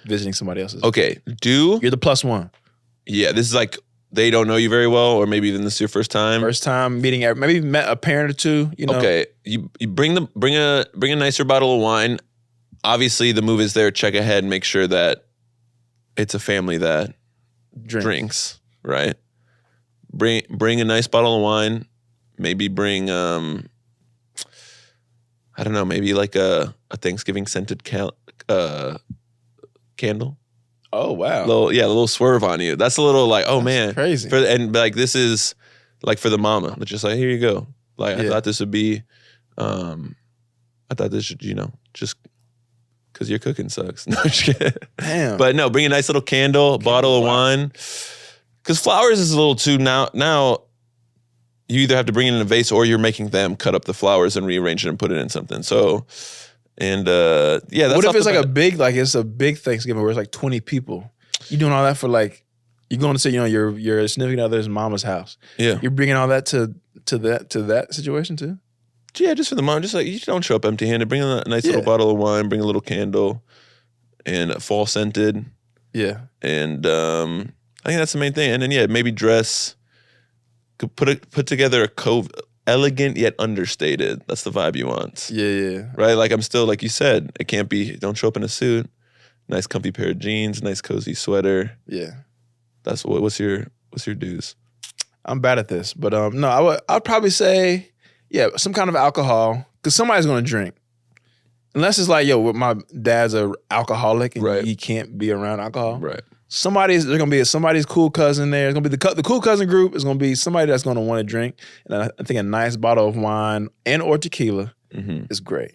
Visiting somebody else's. Okay, you're the plus one. Yeah, this is like they don't know you very well, or maybe even this is your first time. First time meeting, maybe you've met a parent or two. Okay, you bring a nicer bottle of wine. Obviously, the move is there. Check ahead and make sure that it's a family that drinks, right? Bring a nice bottle of wine. Maybe bring I don't know, maybe like a Thanksgiving scented candle. Oh wow! A little swerve on you. That's a little like, oh man, crazy. And like this is like for the mama. But just like, here you go. Like I thought this would be, I thought this should, just because your cooking sucks. No, just kidding. Damn. But no, bring a nice little candle, bottle of wine. Because flowers is a little too now. you either have to bring it in a vase or you're making them cut up the flowers and rearrange it and put it in something. So, and yeah, that's what if it's like it's a big Thanksgiving where it's like 20 people? You doing all that for like, you're going to say, your significant other's mama's house. Yeah. You're bringing all that to that situation too? Yeah, just for the mom. Just like, you don't show up empty-handed. Bring a nice little bottle of wine, bring a little candle, and fall scented. Yeah. And I think that's the main thing. And then, yeah, maybe dress, put together a elegant yet understated. That's the vibe you want. Yeah. Right? Like, I'm still, like you said, it can't be, don't show up in a suit. Nice comfy pair of jeans, nice cozy sweater. Yeah. That's what's your dues? I'm bad at this, but no, I'd probably say, yeah, some kind of alcohol, because somebody's gonna drink. Unless it's like, yo, my dad's an alcoholic and he can't be around alcohol. Right. There's gonna be somebody's cool cousin there. It's gonna be the cool cousin group. Is gonna be somebody that's gonna want to drink, and I think a nice bottle of wine and or tequila is great.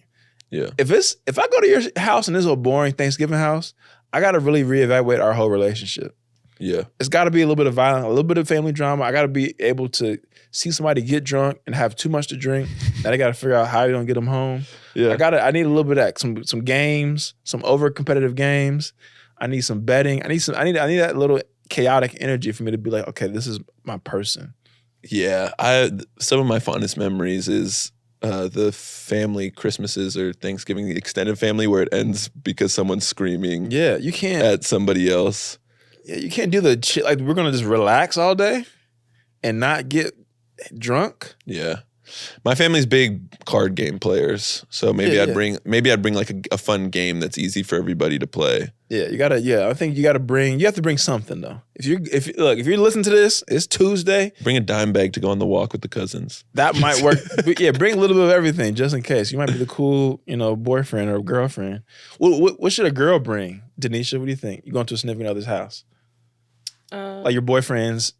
Yeah. If I go to your house and it's a boring Thanksgiving house, I gotta really reevaluate our whole relationship. Yeah. It's got to be a little bit of violence, a little bit of family drama. I got to be able to see somebody get drunk and have too much to drink. Then I got to figure out how you're going to get them home. Yeah. I need a little bit of that. Some games, some over competitive games. I need some betting. I need that little chaotic energy for me to be like, okay, this is my person. Yeah. Some of my fondest memories is the family Christmases or Thanksgiving, the extended family, where it ends because someone's screaming you can't at somebody else. Yeah, you can't do the shit like we're gonna just relax all day and not get drunk. Yeah, my family's big card game players, so maybe I'd bring like a fun game that's easy for everybody to play. Yeah, I think you have to bring something though. If you're listening to this, it's Tuesday. Bring a dime bag to go on the walk with the cousins. That might work. But yeah, bring a little bit of everything just in case. You might be the cool, boyfriend or girlfriend. What should a girl bring? Denisha, what do you think? You going to a significant other's house? Like your boyfriend's,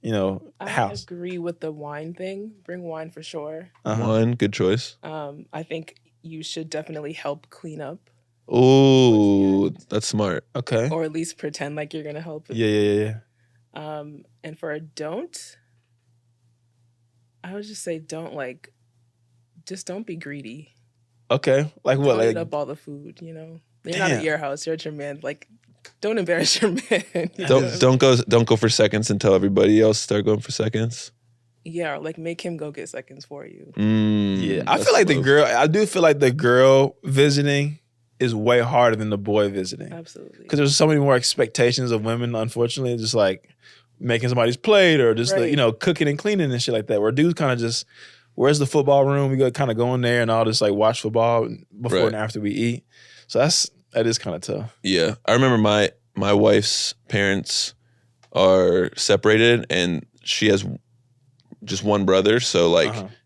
house. I agree with the wine thing. Bring wine for sure. Wine, good choice. I think you should definitely help clean up. Oh, that's smart. Okay. Or at least pretend like you're gonna help. Yeah. And for a don't, I would just say just don't be greedy. Okay. Like what? Don't eat up all the food. You're not at your house. You're at your man. Like, don't embarrass your man. Don't go for seconds until everybody else start going for seconds. Yeah, or like make him go get seconds for you. Yeah, I feel like the girl visiting is way harder than the boy visiting. Absolutely. Because there's so many more expectations of women, unfortunately, just like making somebody's plate or just cooking and cleaning and shit like that. Where dudes kind of just, where's the football room? We got kind of go in there and all just like watch football before and after we eat. So that is kind of tough. Yeah, I remember my wife's parents are separated, and she has just one brother. So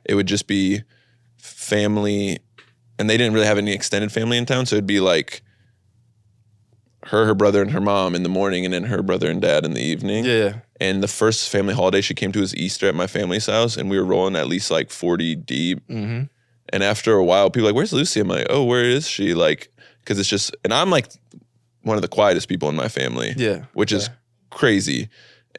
it would just be family, and they didn't really have any extended family in town. So it'd be like her brother, and her mom in the morning, and then her brother and dad in the evening. Yeah. And the first family holiday she came to was Easter at my family's house, and we were rolling at least like 40 deep. Mm-hmm. And after a while, people were like, "Where's Lucy?" I'm like, "Oh, where is she?" Like, because it's just, and I'm like one of the quietest people in my family. Yeah. Which is crazy.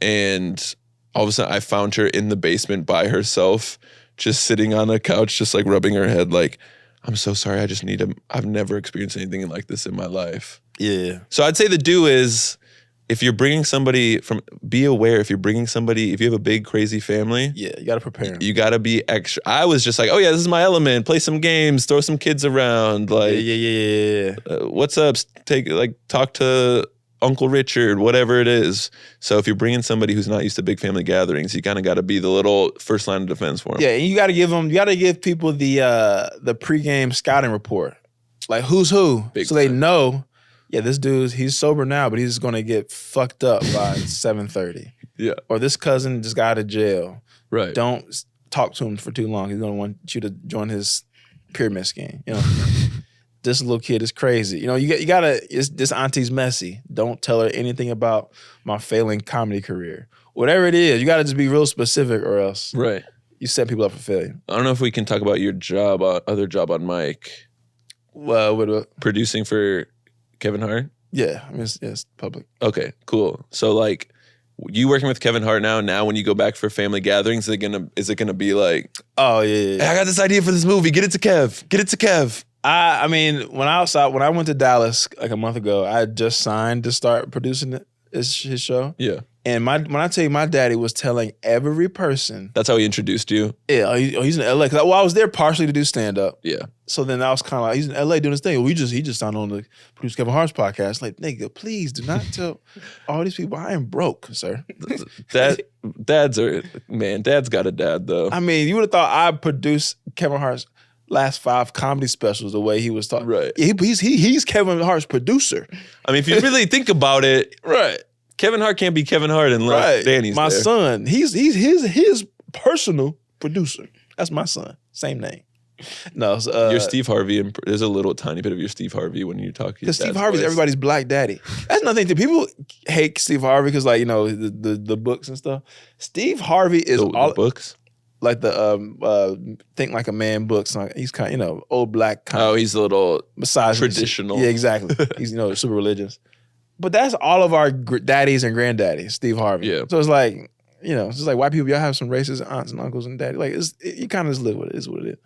And all of a sudden I found her in the basement by herself, just sitting on a couch, just like rubbing her head like, "I'm so sorry. I just I've never experienced anything like this in my life." Yeah. So I'd say the do is, if you're bringing somebody be aware, if you have a big crazy family. Yeah, you got to prepare them. You got to be extra. I was just like, oh yeah, this is my element. Play some games, throw some kids around. Like, yeah. What's up? Talk to Uncle Richard, whatever it is. So if you're bringing somebody who's not used to big family gatherings, you kind of got to be the little first line of defense for them. Yeah, and you got to give people the pregame scouting report, like who's who, so they know. Yeah, this dude, he's sober now, but he's going to get fucked up by 7:30. Yeah. Or this cousin just got out of jail. Right. Don't talk to him for too long. He's going to want you to join his pyramid scheme. This little kid is crazy. You got to, this auntie's messy. Don't tell her anything about my failing comedy career. Whatever it is, you got to just be real specific or else you set people up for failure. I don't know if we can talk about your other job on Mike. Well, producing for Kevin Hart? Yeah, I mean, it's public. Okay, cool. So you working with Kevin Hart now when you go back for family gatherings, is it gonna be like, Oh yeah. hey, I got this idea for this movie, get it to Kev. I mean, when I went to Dallas like a month ago, I had just signed to start producing his show. Yeah. And when I tell you, my daddy was telling every person. That's how he introduced you? Yeah, he's in LA. Cause I was there partially to do stand up. Yeah. So then I was kind of like, he's in LA doing his thing. Well, he just signed on to produce Kevin Hart's podcast. Like, nigga, please do not tell all these people I am broke, sir. Dad's got a dad though. I mean, you would have thought I produced Kevin Hart's last 5 comedy specials the way he was talking. Right. He's Kevin Hart's producer. I mean, if you really think about it, Right. Kevin Hart can't be Kevin Hart unless Danny's my there. son. He's his personal producer. That's my son. Same name. No, You're Steve Harvey, and there's a little tiny bit of your Steve Harvey when you talk. Because Steve Harvey's everybody's black daddy. That's another thing. People hate Steve Harvey because, like, you know, the books and stuff. Steve Harvey is the books, like the Think Like a Man books. Like, he's kind of, you know, old black kind. Oh, he's a little misogynist. traditional. Yeah, exactly. He's, you know, super religious. But that's all of our daddies and granddaddies, Steve Harvey. Yeah. So it's like, you know, it's just like white people, y'all have some racist aunts and uncles and daddies. Like, you kind of just live with it. It's what it is.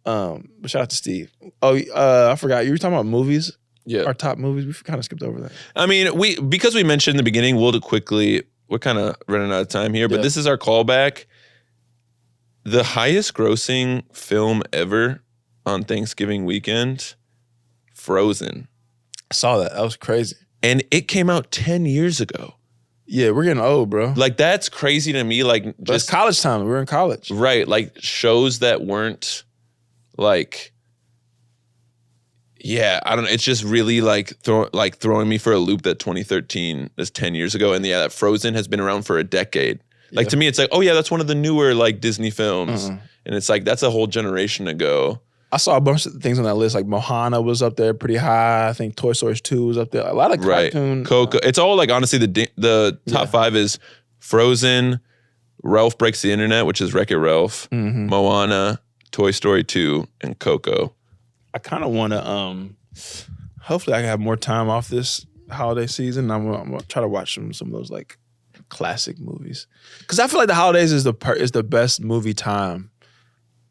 But shout out to Steve. Oh, I forgot. You were talking about movies? Yeah. Our top movies. We kind of skipped over that. I mean, because we mentioned in the beginning, we're kind of running out of time here, but this is our callback. The highest grossing film ever on Thanksgiving weekend, Frozen. I saw that. That was crazy. And it came out 10 years ago. Yeah, we're getting old, bro. Like, that's crazy to me. Like, just college time. We were in college. Right. Like, shows that weren't like, yeah, I don't know. It's just really like throwing me for a loop that 2013 is 10 years ago. And yeah, that Frozen has been around for a decade. Like, to me, it's like, oh yeah, that's one of the newer like Disney films. And it's like, that's a whole generation ago. I saw a bunch of things on that list. Like Moana was up there pretty high. I think Toy Story 2 was up there. A lot of cartoon. Coco. It's all like, honestly, the top 5 is Frozen, Ralph Breaks the Internet, which is Wreck-It Ralph, Moana, Toy Story 2, and Coco. I kind of want to, hopefully I can have more time off this holiday season. I'm gonna try to watch some of those like classic movies. Because I feel like the holidays is the best movie time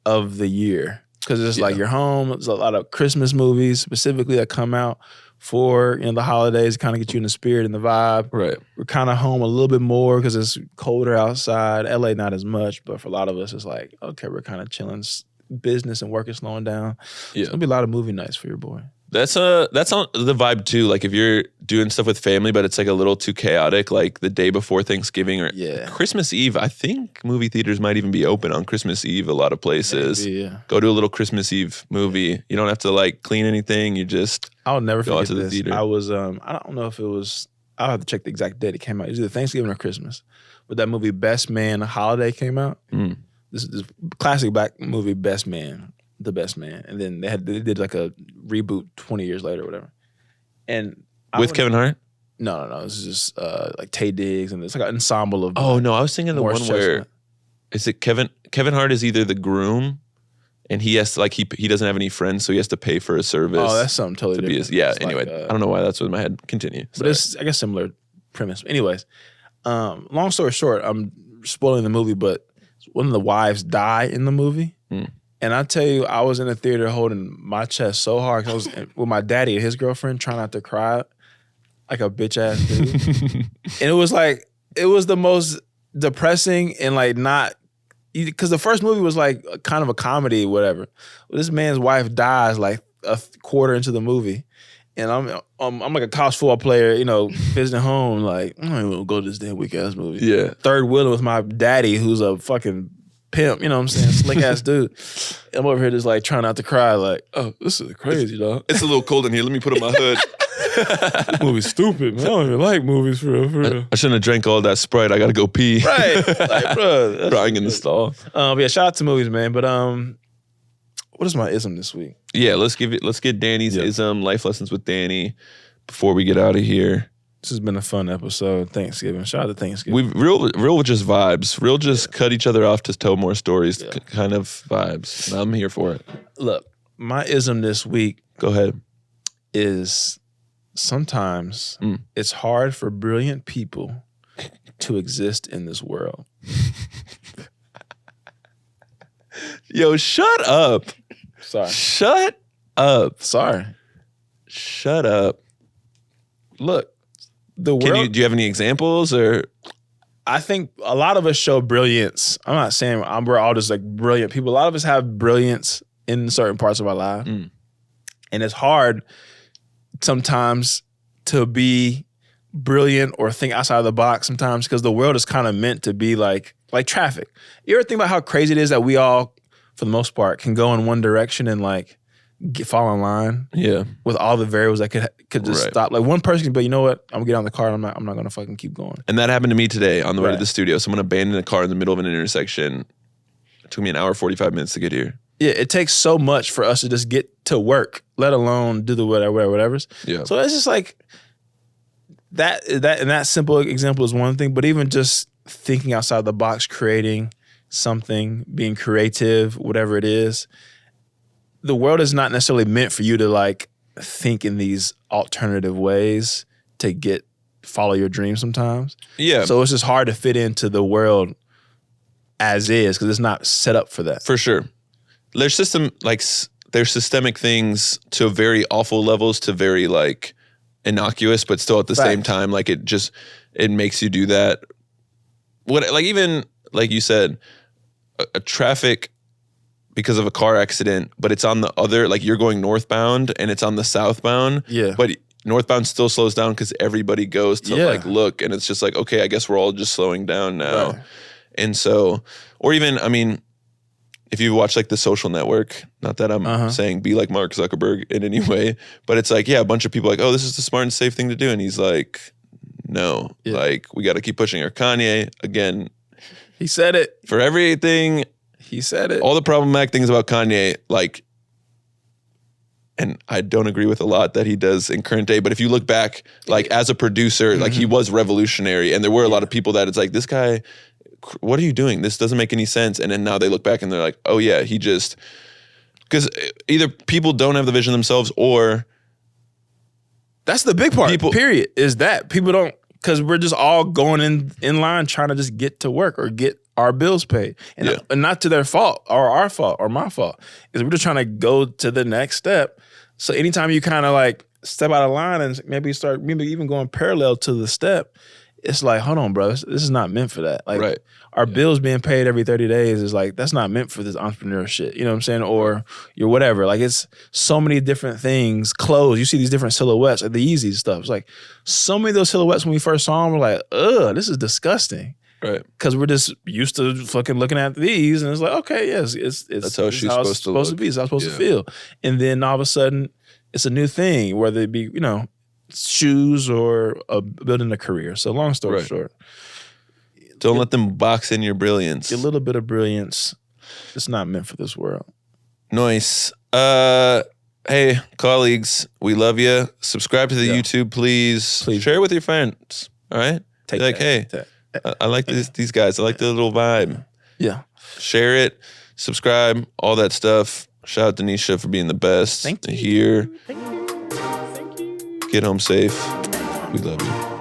of the year. Because it's like you're home. There's a lot of Christmas movies specifically that come out for, you know, the holidays, kind of get you in the spirit and the vibe. Right. We're kind of home a little bit more because it's colder outside. LA not as much, but for a lot of us, it's like, okay, we're kind of chilling. Business and work is slowing down. Yeah. It's gonna be a lot of movie nights for your boy. That's on the vibe too. Like if you're doing stuff with family, but it's like a little too chaotic, like the day before Thanksgiving or Christmas Eve. I think movie theaters might even be open on Christmas Eve. A lot of places. Maybe, yeah. Go to a little Christmas Eve movie. You don't have to like clean anything. You just I'll never go out forget to the this. theater. I was I don't know if it was. I'll have to check the exact date it came out. It was either Thanksgiving or Christmas. But that movie Best Man Holiday came out. This is this classic black movie Best Man. The Best Man, and then they did like a reboot 20 years later or whatever. And with Kevin Hart? No. This is just like Tay Diggs, and it's like an ensemble of. Oh no, I was thinking the Morris one where Chestnut. is it Kevin Hart is either the groom, and he has to, like he doesn't have any friends, so he has to pay for a service. Oh, that's something totally different. It's anyway, like, I don't know why that's what in my head. Continue. But it's I guess similar premise. Anyways, long story short, I'm spoiling the movie, but one of the wives die in the movie. And I tell you, I was in the theater holding my chest so hard. I was with my daddy and his girlfriend trying not to cry like a bitch ass dude. And it was the most depressing and like not, because the first movie was like kind of a comedy or whatever. Well, this man's wife dies like a quarter into the movie. And I'm like a college football player, you know, visiting home, like, I don't even want to go to this damn weak ass movie. Yeah. Third wheeling with my daddy, who's a fucking pimp, you know what I'm saying? Slick ass dude. And I'm over here just like trying not to cry, like, oh, this is crazy, dog. It's a little cold in here. Let me put on my hood. This movie's stupid, man. I don't even like movies for real. I shouldn't have drank all that Sprite. I gotta go pee. Right. Like, bro. Crying in the stall. But yeah, shout out to movies, man. But what is my ism this week? Yeah, let's get Danny's ism, life lessons with Danny before we get out of here. This has been a fun episode. Thanksgiving. Shout out to Thanksgiving. We real just vibes. Real just cut each other off to tell more stories. Kind of vibes. I'm here for it. Look, my ism this week. Go ahead. Is sometimes it's hard for brilliant people to exist in this world. Yo, shut up. Sorry. Shut up. Sorry. Shut up. Look, the world. Do you have any examples or? I think a lot of us show brilliance. I'm not saying we're all just like brilliant people. A lot of us have brilliance in certain parts of our life. Mm. And it's hard sometimes to be brilliant or think outside of the box sometimes because the world is kind of meant to be like traffic. You ever think about how crazy it is that we all, for the most part, can go in one direction and like fall in line? Yeah. With all the variables that could just stop. Like one person can be, you know what? I'm gonna get on the car and I'm not gonna fucking keep going. And that happened to me today on the way to the studio. Someone abandoned a car in the middle of an intersection. It took me an hour, 45 minutes to get here. Yeah, it takes so much for us to just get to work, let alone do the whatever's. Yeah. So it's just like that and that simple example is one thing, but even just thinking outside the box, creating something, being creative, whatever it is, the world is not necessarily meant for you to like think in these alternative ways to follow your dreams sometimes. Yeah. So it's just hard to fit into the world as is because it's not set up for that. For sure. There's there's systemic things to very awful levels to very like innocuous, but still at the same time, like it makes you do that. Even like you said, a traffic because of a car accident, but it's on the other, like you're going northbound and it's on the southbound. Yeah. But northbound still slows down because everybody goes to like look, and it's just like, okay, I guess we're all just slowing down now. Right. And so, or even, I mean, if you watch like The Social Network, not that I'm saying be like Mark Zuckerberg in any way, but it's like, yeah, a bunch of people are like, oh, this is the smart and safe thing to do. And he's like, no, like we got to keep pushing. Or Kanye, again. He said it. For everything. He said it. All the problematic things about Kanye, like, and I don't agree with a lot that he does in current day, but if you look back, like as a producer, like he was revolutionary. And there were a lot of people that it's like, this guy, what are you doing? This doesn't make any sense. And then now they look back and they're like, oh yeah, he just, because either people don't have the vision themselves or. That's the big part, period, is that people don't, because we're just all going in line trying to just get to work or get our bills paid. And not to their fault or our fault or my fault. Is we're just trying to go to the next step. So anytime you kind of like step out of line and maybe even going parallel to the step, it's like, hold on, bro, this is not meant for that. Like our bills being paid every 30 days is like, that's not meant for this entrepreneur shit. You know what I'm saying? Or your whatever. Like it's so many different things. Clothes, you see these different silhouettes, like the Yeezy stuff. It's like so many of those silhouettes when we first saw them, we're like, ugh, this is disgusting. Right. Because we're just used to fucking looking at these and it's like, okay, yes, that's how she's supposed to be. It's how it's supposed to feel. And then all of a sudden, it's a new thing, whether it be, shoes or building a career. So long story short. Don't let them box in your brilliance. A little bit of brilliance. It's not meant for this world. Nice. Hey, colleagues, we love you. Subscribe to the YouTube, please. Share it with your friends. All right? I like these guys. I like the little vibe. Yeah. Share it. Subscribe. All that stuff. Shout out to Nisha for being the best. Thank you. Here. Thank you. Get home safe. We love you.